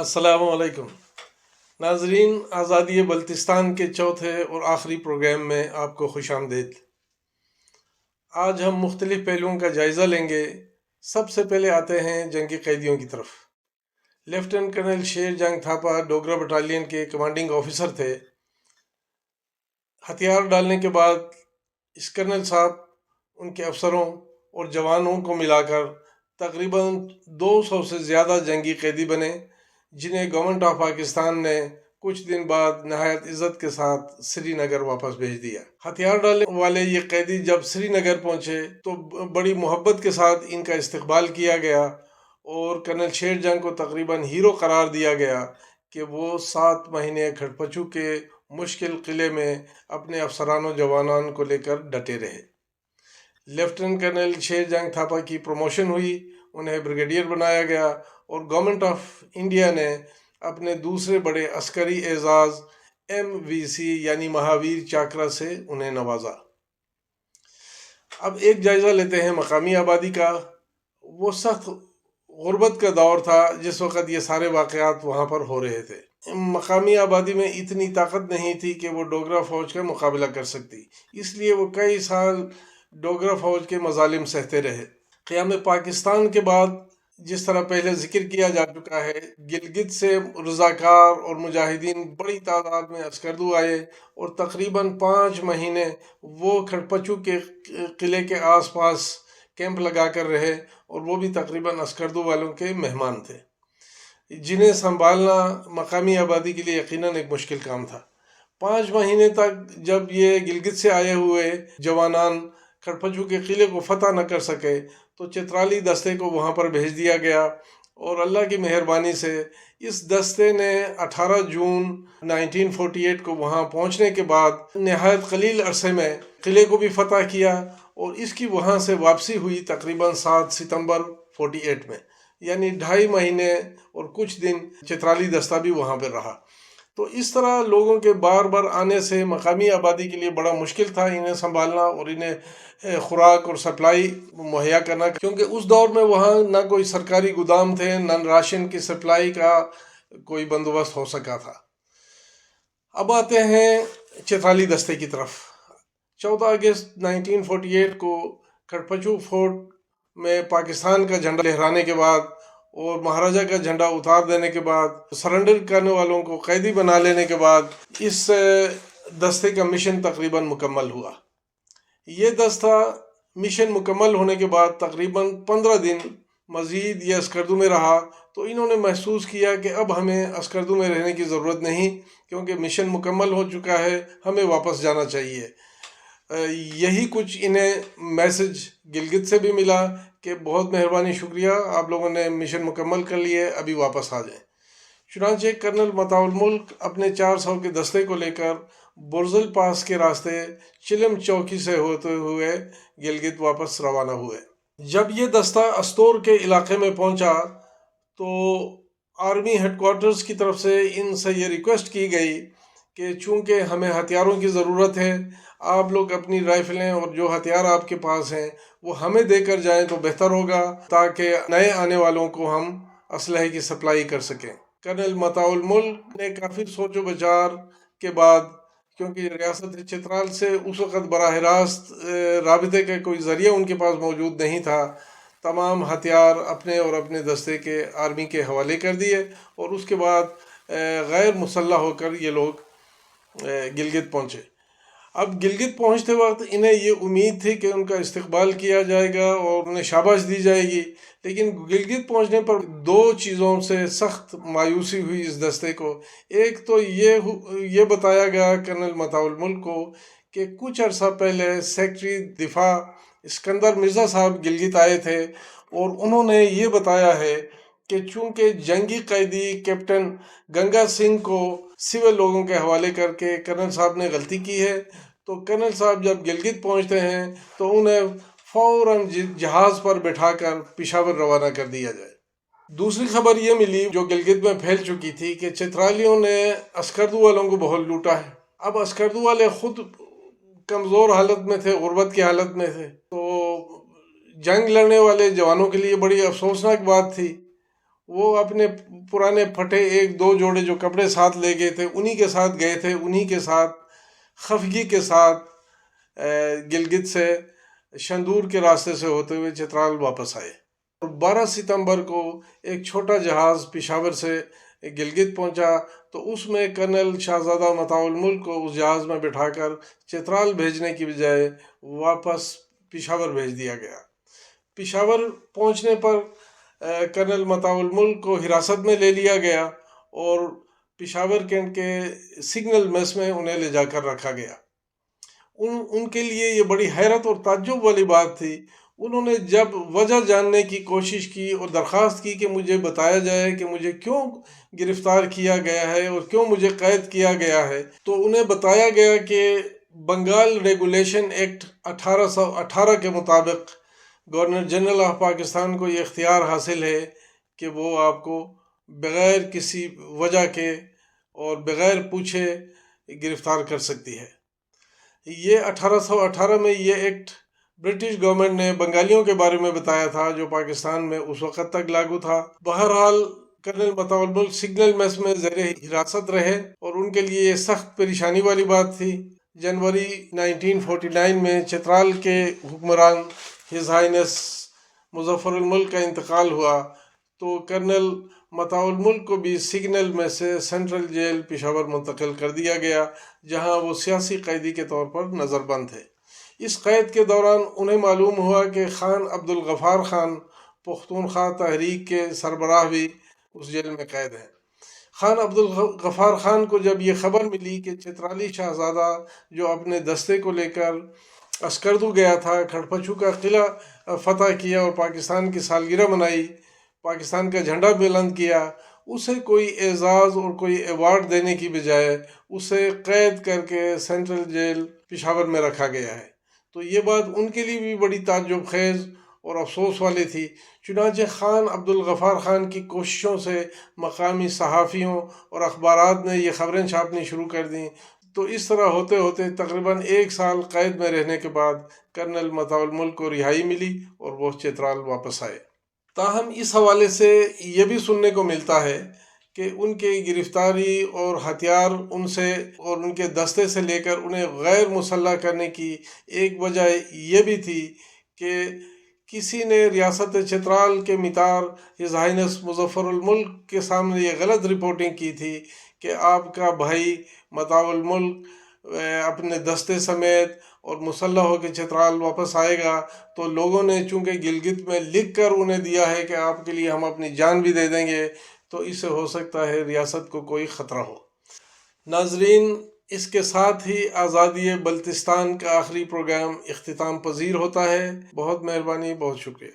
السلام علیکم ناظرین، آزادی بلتستان کے چوتھے اور آخری پروگرام میں آپ کو خوش آمدید۔ آج ہم مختلف پہلوؤں کا جائزہ لیں گے۔ سب سے پہلے آتے ہیں جنگی قیدیوں کی طرف۔ لیفٹیننٹ کرنل شیر جنگ تھاپا ڈوگرا بٹالین کے کمانڈنگ آفیسر تھے۔ ہتھیار ڈالنے کے بعد اس کرنل صاحب ان کے افسروں اور جوانوں کو ملا کر تقریباً 200 سے زیادہ جنگی قیدی بنے، جنہیں گورنمنٹ آف پاکستان نے کچھ دن بعد نہایت عزت کے ساتھ سری نگر واپس بھیج دیا۔ ہتھیار ڈالنے والے یہ قیدی جب سری نگر پہنچے تو بڑی محبت کے ساتھ ان کا استقبال کیا گیا اور کرنل شیر جنگ کو تقریباً ہیرو قرار دیا گیا کہ وہ 7 مہینے کھڑپچو کے مشکل قلعے میں اپنے افسران و جوانان کو لے کر ڈٹے رہے۔ لیفٹیننٹ کرنل شیر جنگ تھاپا کی پروموشن ہوئی، انہیں بریگیڈیئر بنایا گیا اور گورنمنٹ آف انڈیا نے اپنے دوسرے بڑے عسکری اعزاز MVC یعنی مہاویر چاکرا سے انہیں نوازا۔ اب ایک جائزہ لیتے ہیں مقامی آبادی کا۔ وہ سخت غربت کا دور تھا جس وقت یہ سارے واقعات وہاں پر ہو رہے تھے۔ مقامی آبادی میں اتنی طاقت نہیں تھی کہ وہ ڈوگرا فوج کا مقابلہ کر سکتی، اس لیے وہ کئی سال ڈوگرا فوج کے مظالم سہتے رہے۔ قیام پاکستان کے بعد جس طرح پہلے ذکر کیا جا چکا ہے، گلگت سے رضاکار اور مجاہدین بڑی تعداد میں عسکردو آئے اور تقریباً 5 مہینے وہ کھڑپچو کے قلعے کے آس پاس کیمپ لگا کر رہے اور وہ بھی تقریباً عسکردو والوں کے مہمان تھے، جنہیں سنبھالنا مقامی آبادی کے لیے یقیناً ایک مشکل کام تھا۔ 5 مہینے تک جب یہ گلگت سے آئے ہوئے جوانان کھڑپچو کے قلعے کو فتح نہ کر سکے تو چترالی دستے کو وہاں پر بھیج دیا گیا، اور اللہ کی مہربانی سے اس دستے نے 18 جون 1948 کو وہاں پہنچنے کے بعد نہایت قلیل عرصے میں قلعے کو بھی فتح کیا، اور اس کی وہاں سے واپسی ہوئی تقریباً 7 ستمبر 48 میں، یعنی 2.5 مہینے اور کچھ دن چترالی دستہ بھی وہاں پہ رہا۔ تو اس طرح لوگوں کے بار بار آنے سے مقامی آبادی کے لیے بڑا مشکل تھا انہیں سنبھالنا اور انہیں خوراک اور سپلائی مہیا کرنا، کیونکہ اس دور میں وہاں نہ کوئی سرکاری گودام تھے، نہ راشن کی سپلائی کا کوئی بندوبست ہو سکا تھا۔ اب آتے ہیں چترالی دستے کی طرف۔ 14 اگست 1948 کو کھڑپچو فورٹ میں پاکستان کا جھنڈا لہرانے کے بعد اور مہاراجہ کا جھنڈا اتار دینے کے بعد، سرنڈر کرنے والوں کو قیدی بنا لینے کے بعد اس دستے کا مشن تقریباً مکمل ہوا۔ یہ دستہ مشن مکمل ہونے کے بعد تقریباً 15 دن مزید یہ عسکردو میں رہا، تو انہوں نے محسوس کیا کہ اب ہمیں عسکردو میں رہنے کی ضرورت نہیں، کیونکہ مشن مکمل ہو چکا ہے، ہمیں واپس جانا چاہیے۔ یہی کچھ انہیں میسج گلگت سے بھی ملا کہ بہت مہربانی، شکریہ، آپ لوگوں نے مشن مکمل کر لیے، ابھی واپس آ جائیں۔ چنانچہ کرنل مطاع الملک اپنے 400 کے دستے کو لے کر برزل پاس کے راستے چلم چوکی سے ہوتے ہوئے گلگت واپس روانہ ہوئے۔ جب یہ دستہ استور کے علاقے میں پہنچا تو آرمی ہیڈ کوارٹرز کی طرف سے ان سے یہ ریکویسٹ کی گئی کہ چونکہ ہمیں ہتھیاروں کی ضرورت ہے، آپ لوگ اپنی رائفلیں اور جو ہتھیار آپ کے پاس ہیں وہ ہمیں دے کر جائیں تو بہتر ہوگا، تاکہ نئے آنے والوں کو ہم اسلحے کی سپلائی کر سکیں۔ کرنل مطاع الملک نے کافی سوچ و بچار کے بعد، کیونکہ ریاست چترال سے اس وقت براہ راست رابطے کا کوئی ذریعہ ان کے پاس موجود نہیں تھا، تمام ہتھیار اپنے اور اپنے دستے کے آرمی کے حوالے کر دیے، اور اس کے بعد غیر مسلح ہو کر یہ لوگ گلگت پہنچے۔ اب گلگت پہنچتے وقت انہیں یہ امید تھی کہ ان کا استقبال کیا جائے گا اور انہیں شاباش دی جائے گی، لیکن گلگت پہنچنے پر 2 چیزوں سے سخت مایوسی ہوئی اس دستے کو۔ ایک تو یہ بتایا گیا کرنل مطاع الملک کو کہ کچھ عرصہ پہلے سیکرٹری دفاع اسکندر مرزا صاحب گلگت آئے تھے، اور انہوں نے یہ بتایا ہے کہ چونکہ جنگی قیدی کیپٹن گنگا سنگھ کو سول لوگوں کے حوالے کر کے کرنل صاحب نے غلطی کی ہے، تو کرنل صاحب جب گلگت پہنچتے ہیں تو انہیں فوراً جہاز پر بٹھا کر پشاور روانہ کر دیا جائے۔ دوسری خبر یہ ملی جو گلگت میں پھیل چکی تھی کہ چترالیوں نے عسکردو والوں کو بہت لوٹا ہے۔ اب عسکردو والے خود کمزور حالت میں تھے، غربت کی حالت میں تھے، تو جنگ لڑنے والے جوانوں کے لیے بڑی افسوسناک بات تھی، وہ اپنے پرانے پھٹے ایک دو جوڑے جو کپڑے ساتھ لے گئے تھے انہی کے ساتھ گئے تھے، انہی کے ساتھ خفگی کے ساتھ گلگت سے شندور کے راستے سے ہوتے ہوئے چترال واپس آئے۔ 12 ستمبر کو ایک چھوٹا جہاز پشاور سے گلگت پہنچا تو اس میں کرنل شہزادہ متاع الملک کو اس جہاز میں بٹھا کر چترال بھیجنے کی بجائے واپس پشاور بھیج دیا گیا۔ پشاور پہنچنے پر کرنل متاع الملک کو حراست میں لے لیا گیا اور پشاور کینٹ کے سگنل میس میں انہیں لے جا کر رکھا گیا۔ ان کے لیے یہ بڑی حیرت اور تعجب والی بات تھی۔ انہوں نے جب وجہ جاننے کی کوشش کی اور درخواست کی کہ مجھے بتایا جائے کہ مجھے کیوں گرفتار کیا گیا ہے اور کیوں مجھے قید کیا گیا ہے، تو انہیں بتایا گیا کہ بنگال ریگولیشن ایکٹ 1818 کے مطابق گورنر جنرل آف پاکستان کو یہ اختیار حاصل ہے کہ وہ آپ کو بغیر کسی وجہ کے اور بغیر پوچھے گرفتار کر سکتی ہے۔ یہ 1818 میں یہ ایکٹ برٹش گورنمنٹ نے بنگالیوں کے بارے میں بتایا تھا جو پاکستان میں اس وقت تک لاگو تھا۔ بہرحال کرنل متاع الملک سگنل میس میں زیر حراست رہے اور ان کے لیے یہ سخت پریشانی والی بات تھی۔ جنوری 1949 میں چترال کے حکمران ہز ہائنس مظفر الملک کا انتقال ہوا تو کرنل متاع الملک کو بھی سگنل میں سے سینٹرل جیل پشاور منتقل کر دیا گیا، جہاں وہ سیاسی قیدی کے طور پر نظر بند تھے۔ اس قید کے دوران انہیں معلوم ہوا کہ خان عبدالغفار خان پختونخوا تحریک کے سربراہ بھی اس جیل میں قید ہیں۔ خان عبدالغفار خان کو جب یہ خبر ملی کہ چترالی شہزادہ جو اپنے دستے کو لے کر اسکردو گیا تھا، کھڑپچو کا قلعہ فتح کیا اور پاکستان کی سالگرہ منائی، پاکستان کا جھنڈا بلند کیا، اسے کوئی اعزاز اور کوئی ایوارڈ دینے کی بجائے اسے قید کر کے سینٹرل جیل پشاور میں رکھا گیا ہے، تو یہ بات ان کے لیے بھی بڑی تعجب خیز اور افسوس والی تھی۔ چنانچہ خان عبدالغفار خان کی کوششوں سے مقامی صحافیوں اور اخبارات نے یہ خبریں چھاپنی شروع کر دیں، تو اس طرح ہوتے ہوتے تقریباً 1 سال قید میں رہنے کے بعد کرنل متاع الملک کو رہائی ملی اور وہ چترال واپس آئے۔ تاہم اس حوالے سے یہ بھی سننے کو ملتا ہے کہ ان کی گرفتاری اور ہتھیار ان سے اور ان کے دستے سے لے کر انہیں غیر مسلح کرنے کی ایک وجہ یہ بھی تھی کہ کسی نے ریاست چترال کے متار ہز ہائنس مظفر الملک کے سامنے یہ غلط رپورٹنگ کی تھی کہ آپ کا بھائی متاع الملک اپنے دستے سمیت اور مسلح ہو کے چترال واپس آئے گا، تو لوگوں نے چونکہ گلگت میں لکھ کر انہیں دیا ہے کہ آپ کے لیے ہم اپنی جان بھی دے دیں گے، تو اس سے ہو سکتا ہے ریاست کو کوئی خطرہ ہو۔ ناظرین، اس کے ساتھ ہی آزادی بلتستان کا آخری پروگرام اختتام پذیر ہوتا ہے۔ بہت مہربانی، بہت شکریہ۔